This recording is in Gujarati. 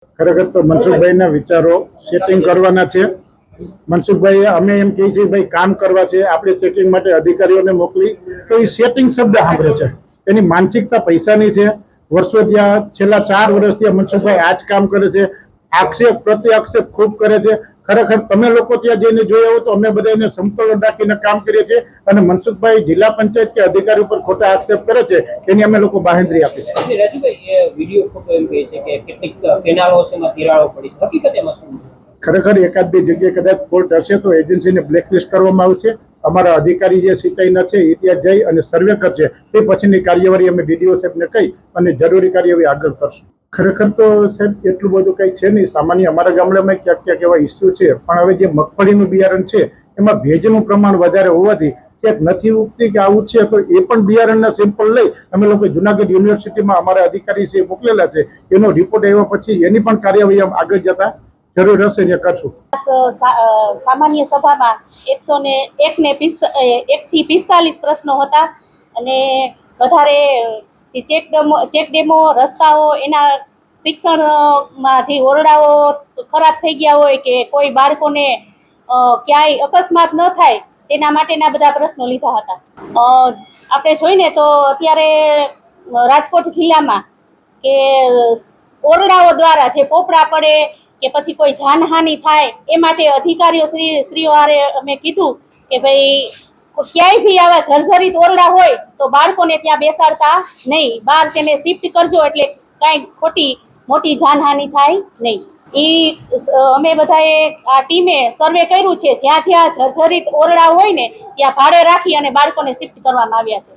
ખરેખર તો મનસુખભાઈના વિચારો સેટિંગ કરવાના છે. મનસુખભાઈ અમે એમ કહીએ છીએ ભાઈ કામ કરવા છે, આપણે ચેકિંગ માટે અધિકારીઓને મોકલી તો એ સેટિંગ શબ્દ સાંભળે છે. એની માનસિકતા પૈસાની છે. વર્ષો ત્યાં છેલ્લા 4 વર્ષથી મનસુખભાઈ આ જ કામ કરે છે. આક્ષેપ પ્રતિ આક્ષેપ ખૂબ કરે છે. ખરેખર તમે લોકો ત્યાં જઈને જોયા હો તો અમે બધા એને સમતોલન રાખીને કામ કરીએ છીએ અને મનસુખભાઈ જિલ્લા પંચાયત કે અધિકારી ઉપર ખોટા આક્ષેપ કરે છે એની અમે લોકો બાહેંધરી આપી છે. રાજુભાઈ એ વિડીયો ફોટો એમ કહે છે કે કેટલીક કેનાલો છે એમાં તિરાડો પડી છે, હકીકત એમાં શું? ખરેખર એકાદ બે જગ્યાએ કદાચ ફોલ્ટ હશે તો એજન્સીને બ્લેકલિસ્ટ કરવામાં આવશે. અમારા અધિકારી જે સિંચાઈના છે એ ત્યાં જઈ અને સર્વે કરશે. તે પછીની કાર્યવાહી અમે ડીડીઓ સાહેબને કહી અને જરૂરી કાર્યવાહી આગળ કરશું. ખરેખર તો સાહેબ એટલું બધું કંઈ છે નહીં. સામાન્ય અમારા ગામડામાં ક્યાંક ક્યાંક એવા ઇસ્યુ છે, પણ હવે જે મગફળીનું બિયારણ છે એમાં ભેજનું પ્રમાણ વધારે હોવાથી ક્યાંક નથી ઉગતી કે આવું છે, તો એ પણ બિયારણના સેમ્પલ લઈ અમે લોકો જુનાગઢ યુનિવર્સિટીમાં અમારા અધિકારી છે મોકલેલા છે. એનો રિપોર્ટ આવ્યા પછી એની પણ કાર્યવાહી આગળ જતા જરૂર હશે જે કરશું. સામાન્ય સભામાં 101 થી 45 પ્રશ્નો હતા અને વધારે જે ચેક ડેમો રસ્તાઓ, એના શિક્ષણમાં જે ઓરડાઓ ખરાબ થઈ ગયા હોય કે કોઈ બાળકોને ક્યાંય અકસ્માત ન થાય તેના માટેના બધા પ્રશ્નો લીધા હતા. આપણે જોઈને તો અત્યારે રાજકોટ જિલ્લામાં કે ઓરડાઓ દ્વારા જે પોપડા પડે કે પછી કોઈ જાનહાનિ થાય એ માટે અધિકારીઓ શ્રીઓ અમે કીધું કે ભાઈ ક્યાંય બી આવા જર્જરિત ઓરડા હોય તો બાળકોને ત્યાં બેસાડતા નહીં, બહાર તેને શિફ્ટ કરજો એટલે કાંઈ મોટી જાનહાનિ થાય નહીં. અમે બધાએ આ ટીમે સર્વે કર્યું છે. જ્યાં જ્યાં જર્જરિત ઓરડા હોય ને ત્યાં ભાડે રાખી અને બાળકોને શિફ્ટ કરવામાં આવ્યા છે.